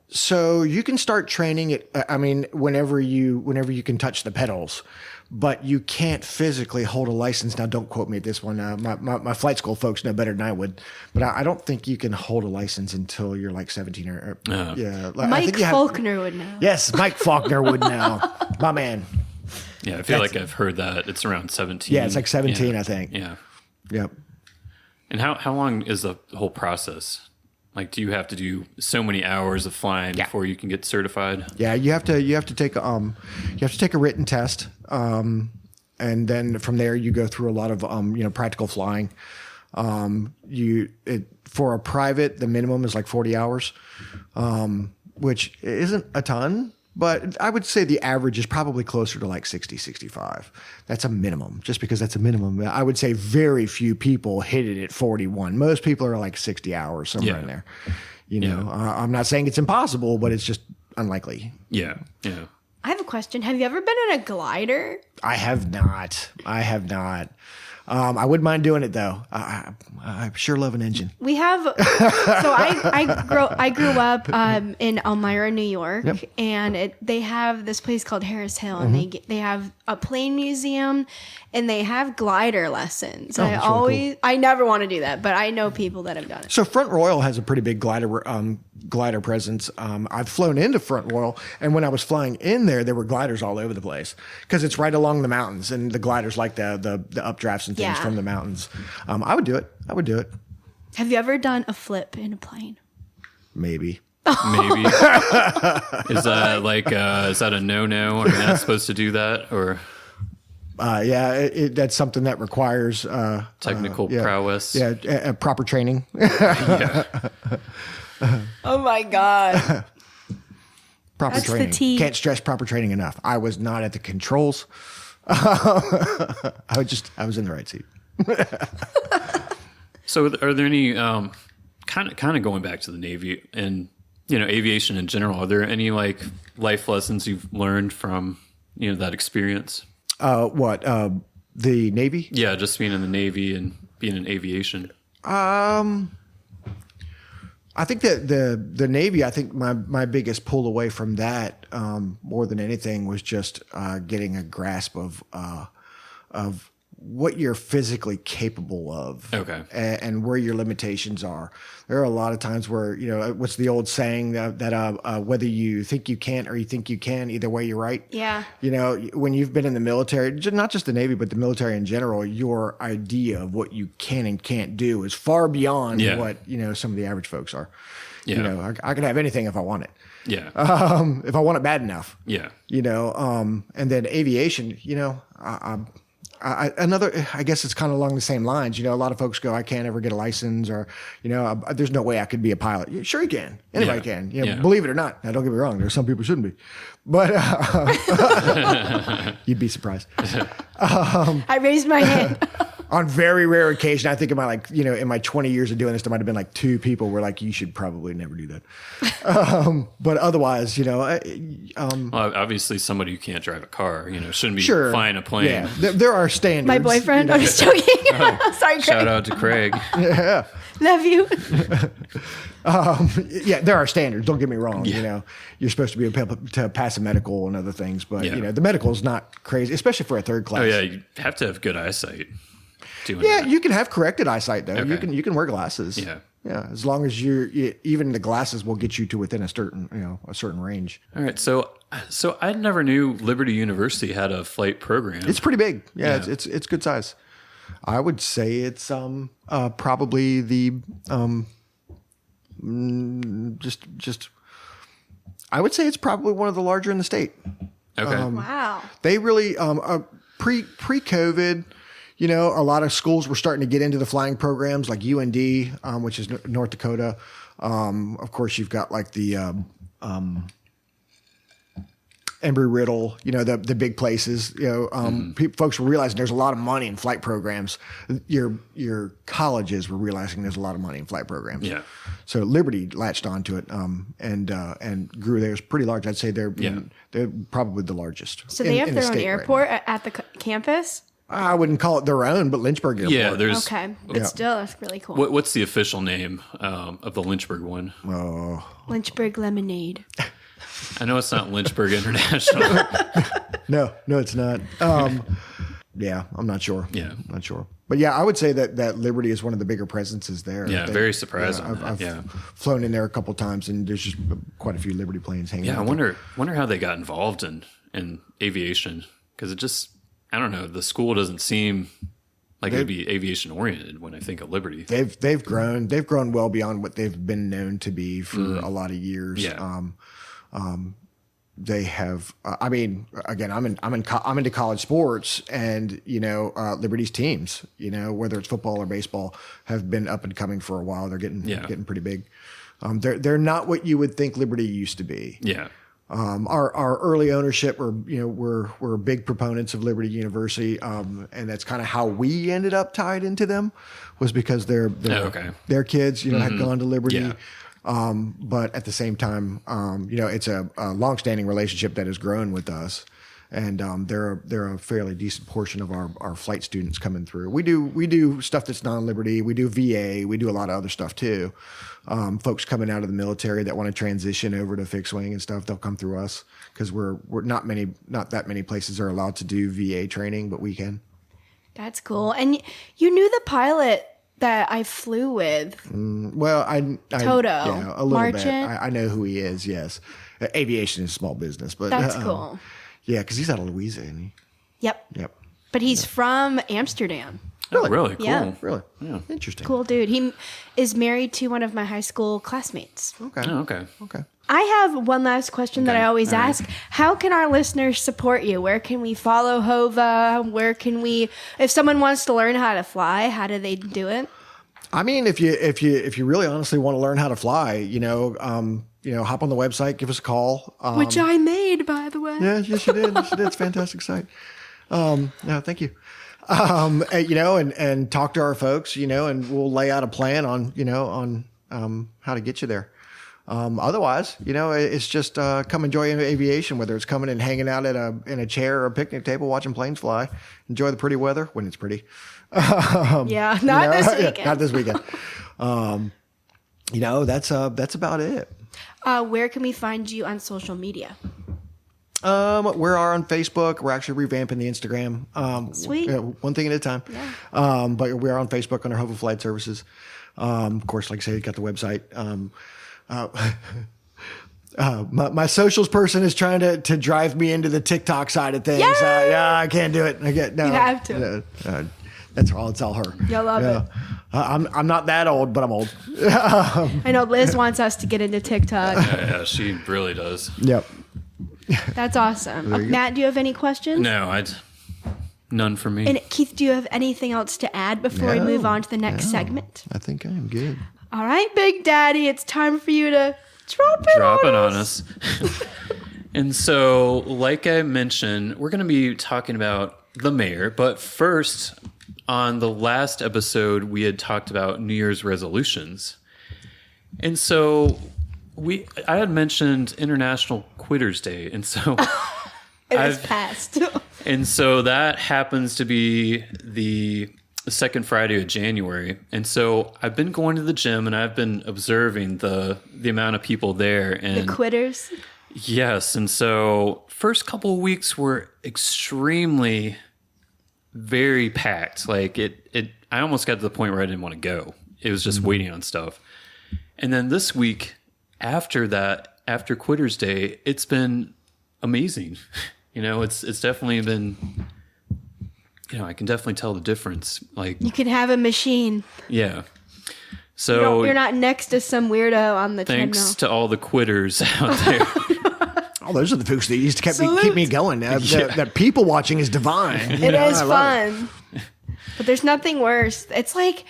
So you can start training it. I mean, whenever you can touch the pedals, but you can't physically hold a license. Now, don't quote me at this one. My flight school folks know better than I would, but I don't think you can hold a license until you're like 17 or yeah. Mike Faulkner would know. Yes, Mike Faulkner would know. My man. Yeah, I feel like I've heard that it's around 17. Yeah, it's like 17, I think. Yeah. Yep. And how long is the whole process? Like, do you have to do so many hours of flying before you can get certified? Yeah, you have to take a written test, and then from there you go through a lot of practical flying. For a private, the minimum is like 40 hours, which isn't a ton, but I would say the average is probably closer to like 60, 65. That's a minimum, just because that's a minimum. I would say very few people hit it at 41. Most people are like 60 hours, somewhere in there. I'm not saying it's impossible, but it's just unlikely. Yeah, yeah. I have a question. Have you ever been in a glider? I have not. I wouldn't mind doing it though. I sure love an engine. We have. So I grew up in Elmira, New York, and they have this place called Harris Hill, and they have a plane museum, and they have glider lessons. I never want to do that, but I know people that have done it. So Front Royal has a pretty big glider presence. I've flown into Front Royal, and when I was flying in there were gliders all over the place because it's right along the mountains, and the gliders like the updrafts and things from the mountains. I would do it. Have you ever done a flip in a plane? Maybe. Is that a no-no? Are you not supposed to do that, or? That's something that requires technical prowess. Yeah, proper training. Oh my God. Proper training. Can't stress proper training enough. I was not at the controls. I was in the right seat. So are there any kind of going back to the Navy and aviation in general, are there any like life lessons you've learned from that experience? The Navy? Yeah, just being in the Navy and being in aviation. I think that the Navy, I think my biggest pull away from that, more than anything, was just getting a grasp of what you're physically capable of, and where your limitations are. There are a lot of times where what's the old saying that whether you think you can't or you think you can, either way you're right. Yeah. When you've been in the military, not just the Navy but the military in general, your idea of what you can and can't do is far beyond what some of the average folks are. Yeah. I can have anything if I want it. Yeah. If I want it bad enough. Yeah. And then aviation, I guess it's kind of along the same lines. A lot of folks go, I can't ever get a license, or, there's no way I could be a pilot. Sure you can. Anybody can. Believe it or not. Now, don't get me wrong. There's some people who shouldn't be. But you'd be surprised. I raised my hand. On very rare occasion, I think in my 20 years of doing this, there might have been like 2 people were like, you should probably never do that. But otherwise, well, obviously somebody who can't drive a car, shouldn't be flying a plane. Yeah, there are standards. My boyfriend, I'm just joking. Sorry, Craig. Shout out to Craig. Yeah. Love you. Yeah, there are standards. Don't get me wrong. You're supposed to be able to pass a medical and other things, but the medical is not crazy, especially for a third class. Oh yeah, you have to have good eyesight. You can have corrected eyesight though. Okay. You can wear glasses. Yeah, as long as even the glasses will get you to within a certain range. All right, so I never knew Liberty University had a flight program. It's pretty big. Yeah. It's good size. I would say it's probably the just I would say it's probably one of the larger in the state. Okay. Wow. They really pre-COVID. A lot of schools were starting to get into the flying programs like UND, which is North Dakota. Of course, you've got like the Embry-Riddle, the big places. Folks were realizing there's a lot of money in flight programs. Your colleges were realizing there's a lot of money in flight programs. Yeah. So Liberty latched onto it and grew theirs pretty large. I'd say they're probably the largest. So they have their own airport at the campus? I wouldn't call it their own, but Lynchburg Airport. Yeah, there's... Okay, but still, that's really cool. What's the official name of the Lynchburg one? Lynchburg Lemonade. I know it's not Lynchburg International. No, it's not. Yeah, I'm not sure. Yeah. Not sure. But yeah, I would say that Liberty is one of the bigger presences there. Yeah, very surprising. I've flown in there a couple times, and there's just quite a few Liberty planes hanging out. Yeah, I wonder how they got involved in aviation, because it just... I don't know. The school doesn't seem like it'd be aviation oriented when I think of Liberty. They've grown well beyond what they've been known to be for a lot of years. Yeah. They have. I mean, again, I'm into college sports, and Liberty's teams, whether it's football or baseball, have been up and coming for a while. They're getting pretty big. They're not what you would think Liberty used to be. Yeah. Our early ownership we're big proponents of Liberty University, and that's kind of how we ended up tied into them, was because their kids had gone to Liberty. Yeah. But at the same time, it's a longstanding relationship that has grown with us, and they're a fairly decent portion of our flight students coming through. We do stuff that's non-Liberty. We do VA. We do a lot of other stuff too. Folks coming out of the military that want to transition over to fixed wing and stuff, they'll come through us, because we're not that many places are allowed to do VA training, but we can. That's cool. And you knew the pilot that I flew with. Well, Toto. Yeah, a little Marchant. bit. I know who he is. Yes, aviation is small business, but that's cool. Yeah, because he's out of Louisiana. Isn't he? Yep. But he's from Amsterdam. Really? Oh, really? Cool. Yeah. Really? Yeah. Interesting. Cool dude. He is married to one of my high school classmates. Okay. Oh, okay. I have one last question that I always ask. How can our listeners support you? Where can we follow HOVA? If someone wants to learn how to fly, how do they do it? I mean, if you really honestly want to learn how to fly, hop on the website, give us a call. Which I made, by the way. Yeah, yes, you did. Yes, you did. It's a fantastic site. No, thank you. And talk to our folks, and we'll lay out a plan on how to get you there. Otherwise, it's just come enjoy aviation, whether it's coming and hanging out in a chair or a picnic table watching planes fly. Enjoy the pretty weather when it's pretty. Not this weekend. Not this weekend. That's about it. Where can we find you on social media? We are on Facebook. We're actually revamping the Instagram. Sweet. One thing at a time. Yeah. But we are on Facebook under HOVA Flight Services. Of course, like I said, got the website. My socials person is trying to drive me into the TikTok side of things. I can't do it. You have to. It's all her. You'll love it. I'm not that old, but I'm old. I know Liz wants us to get into TikTok. Yeah, she really does. Yep. That's awesome. Matt, do you have any questions? No, None for me. And Keith, do you have anything else to add before we move on to the next segment? I think I am good. All right, Big Daddy, it's time for you to drop it on us. And so, like I mentioned, we're going to be talking about the mayor. But first, on the last episode, we had talked about New Year's resolutions. And so I had mentioned International Quitters Day. And so It was passed. And so that happens to be the second Friday of January. And so I've been going to the gym and I've been observing the amount of people there. And The quitters. yes. And so first couple of weeks were extremely very packed. Like I almost got to the point where I didn't want to go. It was just waiting on stuff. And then this week after that, after Quitters Day, it's been amazing. It's definitely been, I can definitely tell the difference. Like You can have a machine. yeah. So You're not next to some weirdo on the treadmill. thanks to all the quitters out there. Oh, those are the folks that used to keep me going. That people watching is divine. It is fun. But there's nothing worse. It's like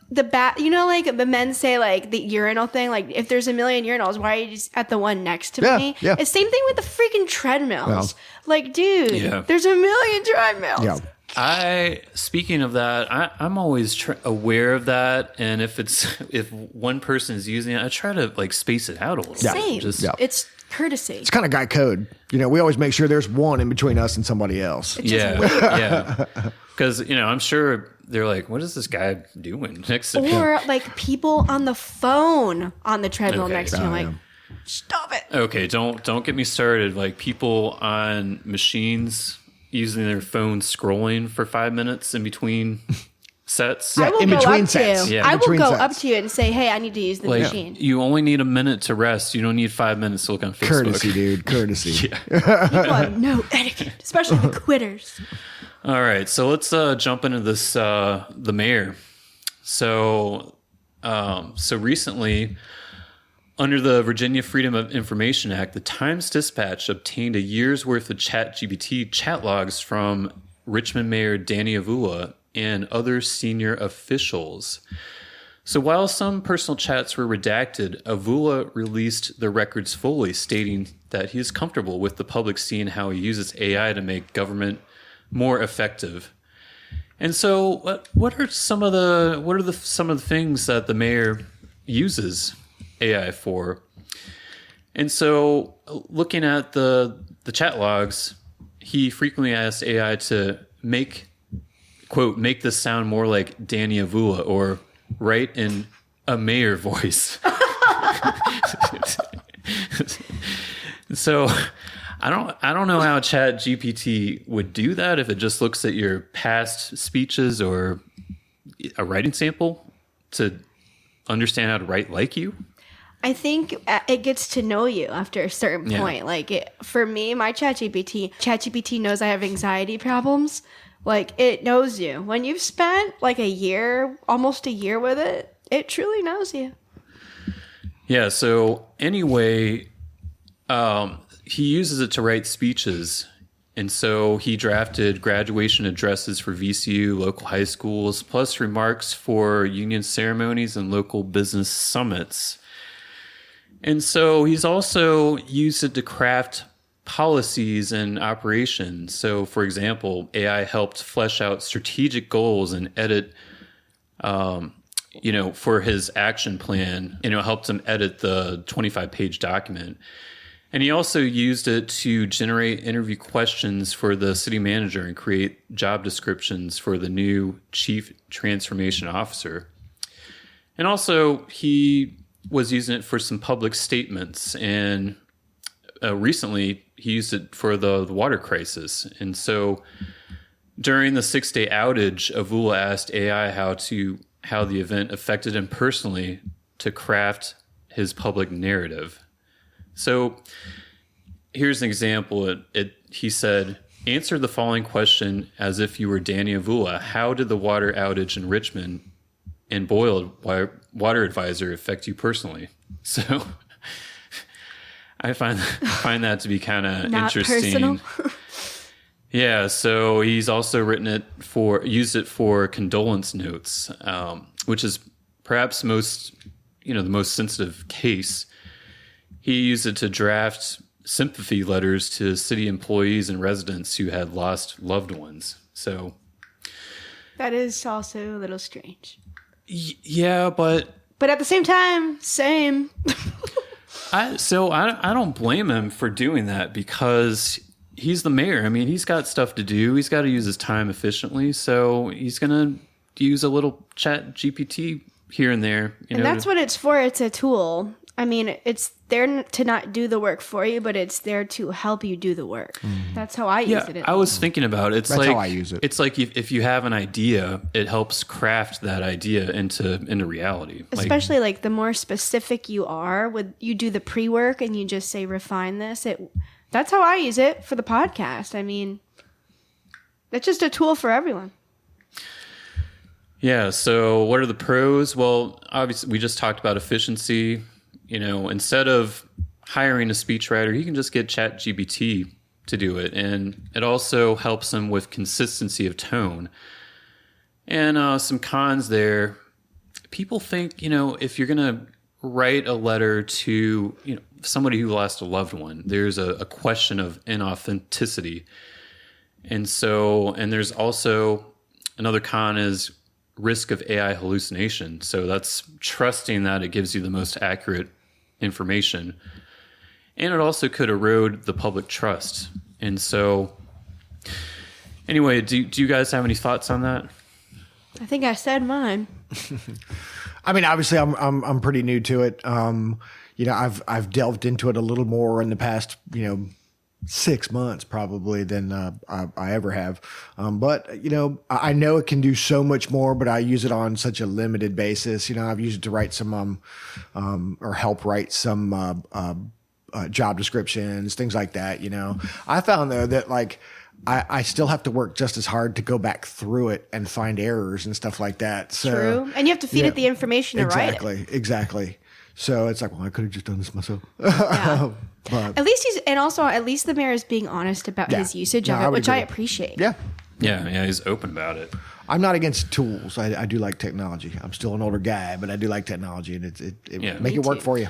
like the men say, like the urinal thing, like if there's a million urinals, why are you just at the one next to me? Yeah. It's same thing with the freaking treadmills. Well. Like, dude, Yeah. there's a million treadmills. Yeah. Speaking of that, I'm always aware of that. And if one person is using it, I try to like space it out a little Same. bit. It's courtesy. It's kind of guy code. We always make sure there's one in between us and somebody else. Yeah. Because, I'm sure they're like, what is this guy doing next to me? Or like people on the phone on the treadmill Okay. next to you. Like, stop it. Okay, don't get me started. Like people on machines using their phones scrolling for 5 minutes in between sets. I will in go between up sets. to you. Yeah. I In will between go sets. up to you and say, hey, I need to use the Like machine. you only need a minute to rest. You don't need 5 minutes to look on Facebook. Courtesy, dude. Courtesy. People have no etiquette, especially the quitters. All right, so let's jump into this. The mayor. So recently, under the Virginia Freedom of Information Act, the Times-Dispatch obtained a year's worth of ChatGPT chat logs from Richmond Mayor Danny Avula and other senior officials. So while some personal chats were redacted, Avula released the records fully, stating that he is comfortable with the public seeing how he uses AI to make government more effective. And so what are some of the things that the mayor uses AI for? And so looking at the chat logs, he frequently asked AI to make this sound more like Danny Avula or write in a mayor voice. So I don't know how ChatGPT would do that if it just looks at your past speeches or a writing sample to understand how to write like you. I think it gets to know you after a certain point. Like for me, my ChatGPT knows I have anxiety problems. Like it knows you. When you've spent like almost a year with it, it truly knows you. Yeah. So anyway, he uses it to write speeches. And so he drafted graduation addresses for VCU, local high schools, plus remarks for union ceremonies and local business summits. And so he's also used it to craft policies and operations. So, for example, AI helped flesh out strategic goals and edit, for his action plan. Helped him edit the 25-page document. And he also used it to generate interview questions for the city manager and create job descriptions for the new chief transformation officer. And also, he was using it for some public statements. And recently, he used it for the water crisis. And so during the 6-day outage, Avula asked AI how the event affected him personally to craft his public narrative. So here's an example. He said, answer the following question as if you were Danny Avula. How did the water outage in Richmond and boiled water advisor affect you personally? So I find that to be kind of interesting. Personal. Yeah, so he's also used it for condolence notes, which is perhaps the most sensitive case. He used it to draft sympathy letters to city employees and residents who had lost loved ones. So That is also a little strange. Yeah, but at the same time, same. I don't blame him for doing that because he's the mayor. I mean, he's got stuff to do. He's got to use his time efficiently. So he's going to use a little ChatGPT here and there. And that's what it's for. It's a tool. I mean, it's there to not do the work for you, but it's there to help you do the work. That's how I use it. I was thinking about it. That's how I use it. It's like if you have an idea, it helps craft that idea into reality. Especially like the more specific you are, you do the pre-work and you just say refine this. That's how I use it for the podcast. I mean, it's just a tool for everyone. Yeah. So what are the pros? Well, obviously we just talked about efficiency. Instead of hiring a speechwriter, you can just get ChatGPT to do it. And it also helps them with consistency of tone. And some cons there. People think, if you're going to write a letter to, somebody who lost a loved one, there's a question of inauthenticity. And there's also another con is risk of AI hallucination. So that's trusting that it gives you the most accurate information. And it also could erode the public trust. And so anyway, do you guys have any thoughts on that? I think I said mine. I mean, obviously I'm pretty new to it. I've delved into it a little more in the past, 6 months probably than I ever have. But I know it can do so much more, but I use it on such a limited basis. I've used it to write some or help write some job descriptions, things like that. I found though that I still have to work just as hard to go back through it and find errors and stuff like that. So, true. And you have to feed it the information to write it. Exactly. So it's like, well, I could have just done this myself. Yeah. But at least the mayor is being honest about his usage of it, which I appreciate. Yeah. Yeah, he's open about it. I'm not against tools. I do like technology. I'm still an older guy, but I do like technology, and it make it work for you.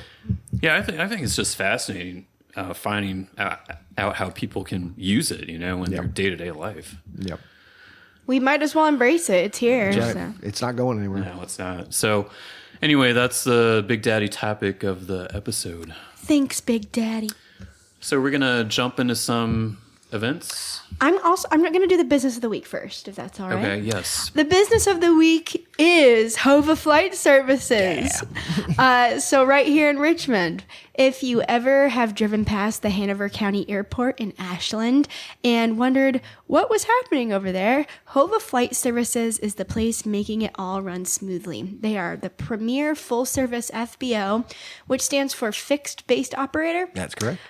Yeah, I think it's just fascinating finding out how people can use it, in their day-to-day life. Yep. We might as well embrace it. It's here. Right. So. It's not going anywhere. No, it's not. So anyway, that's the Big Daddy topic of the episode. Thanks, Big Daddy. So we're going to jump into some events. I'm not going to do the business of the week first, if that's all right. Okay, yes. The business of the week is HOVA Flight Services. Yeah. So right here in Richmond, if you ever have driven past the Hanover County Airport in Ashland and wondered what was happening over there, HOVA Flight Services is the place making it all run smoothly. They are the premier full-service FBO, which stands for Fixed Based Operator. That's correct.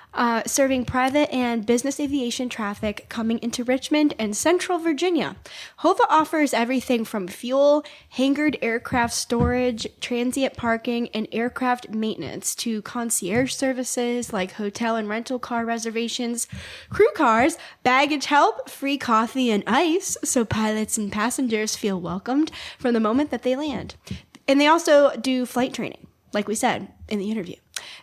Serving private and business aviation traffic coming into Richmond and Central Virginia. HOVA offers everything from fuel, hangared aircraft storage, transient parking, and aircraft maintenance to concierge services like hotel and rental car reservations, crew cars, baggage help, free coffee and ice, so pilots and passengers feel welcomed from the moment that they land. And they also do flight training, like we said in the interview.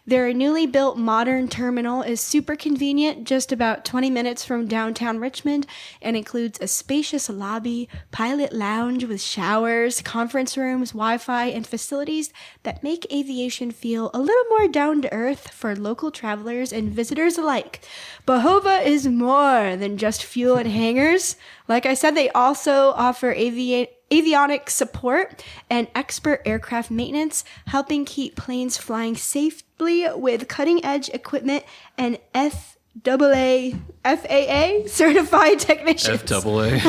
Their newly built modern terminal is super convenient, just about 20 minutes from downtown Richmond, and includes a spacious lobby, pilot lounge with showers, conference rooms, Wi-Fi, and facilities that make aviation feel a little more down to earth for local travelers and visitors alike. But HOVA is more than just fuel and hangars. Like I said, they also offer avionics support and expert aircraft maintenance, helping keep planes flying safely with cutting-edge equipment and FAA certified technicians. FAA.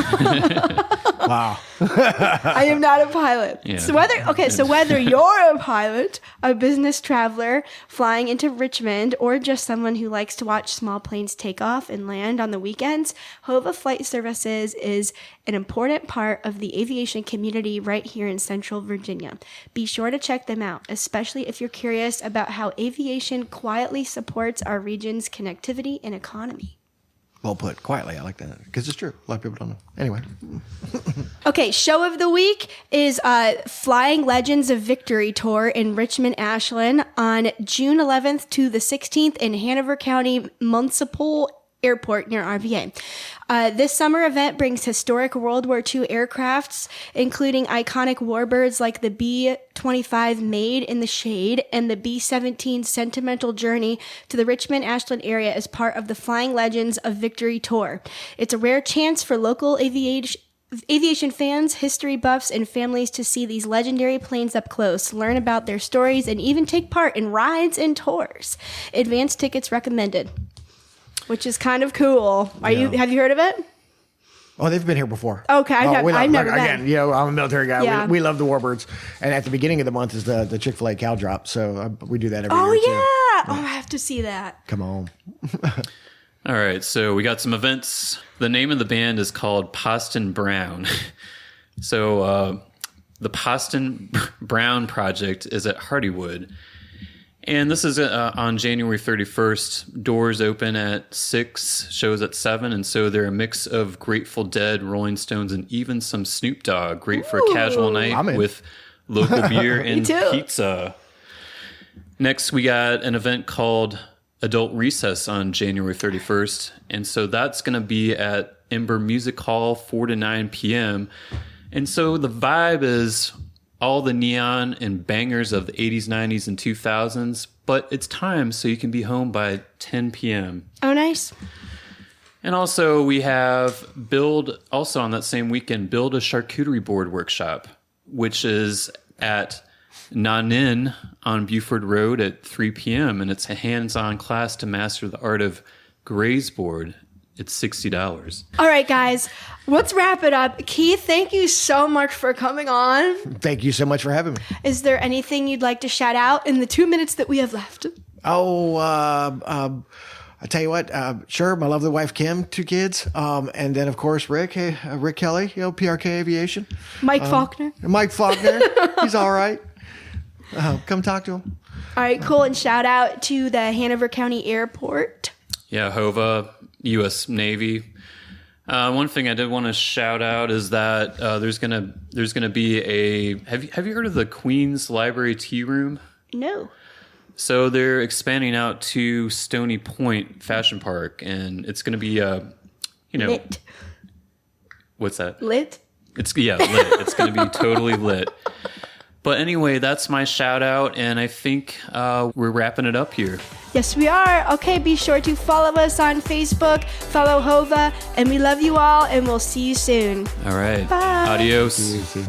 Wow. I am not a pilot. Yeah. So whether you're a pilot, a business traveler flying into Richmond, or just someone who likes to watch small planes take off and land on the weekends, HOVA Flight Services is an important part of the aviation community right here in Central Virginia. Be sure to check them out, especially if you're curious about how aviation quietly supports our region's connectivity and economy. Well put. Quietly. I like that. Because it's true. A lot of people don't know. Anyway. Okay, show of the week is Flying Legends of Victory Tour in Richmond, Ashland on June 11th to the 16th in Hanover County Municipal Airport near RVA. This summer event brings historic World War II aircrafts, including iconic warbirds like the B-25 Made in the Shade and the B-17 Sentimental Journey to the Richmond-Ashland area as part of the Flying Legends of Victory Tour. It's a rare chance for local aviation fans, history buffs, and families to see these legendary planes up close, learn about their stories, and even take part in rides and tours. Advance tickets recommended. Which is kind of cool. Have you heard of it? Oh, they've been here before. Okay, I've never been. Again, I'm a military guy. Yeah. We love the warbirds. And at the beginning of the month is the Chick-fil-A cow drop. So we do that every year, too. Oh, I have to see that. Come on. All right, so we got some events. The name of the band is called Poston Brown. So the Poston Brown Project is at Hardywood. And this is on January 31st. Doors open at 6, shows at 7. And so they're a mix of Grateful Dead, Rolling Stones, and even some Snoop Dogg. Great for a casual night with local beer and pizza. Next, we got an event called Adult Recess on January 31st. And so that's going to be at Ember Music Hall, 4 to 9 p.m. And so the vibe is all the neon and bangers of the 80s, 90s, and 2000s, but it's time so you can be home by 10 p.m. Oh, nice. And also we have also on that same weekend, Build a Charcuterie Board Workshop, which is at Nanin on Buford Road at 3 p.m., and it's a hands-on class to master the art of Graze board. It's $60. All right, guys, let's wrap it up. Keith, thank you so much for coming on. Thank you so much for having me. Is there anything you'd like to shout out in the 2 minutes that we have left? Oh, I tell you what, sure, my lovely wife, Kim, 2 kids. And then, of course, Rick Kelly, PRK Aviation. Mike Faulkner. He's all right. Come talk to him. All right, cool. And shout out to the Hanover County Airport. Yeah, HOVA, U.S. Navy. One thing I did want to shout out is that there's gonna be a. Have you heard of the Queens Library Tea Room? No. So they're expanding out to Stony Point Fashion Park, and it's gonna be Lit. What's that? Lit. Lit. It's gonna be totally lit. But anyway, that's my shout out, and I think we're wrapping it up here. Yes, we are. Okay, be sure to follow us on Facebook, follow HOVA, and we love you all, and we'll see you soon. All right. Bye. Adios. See you soon.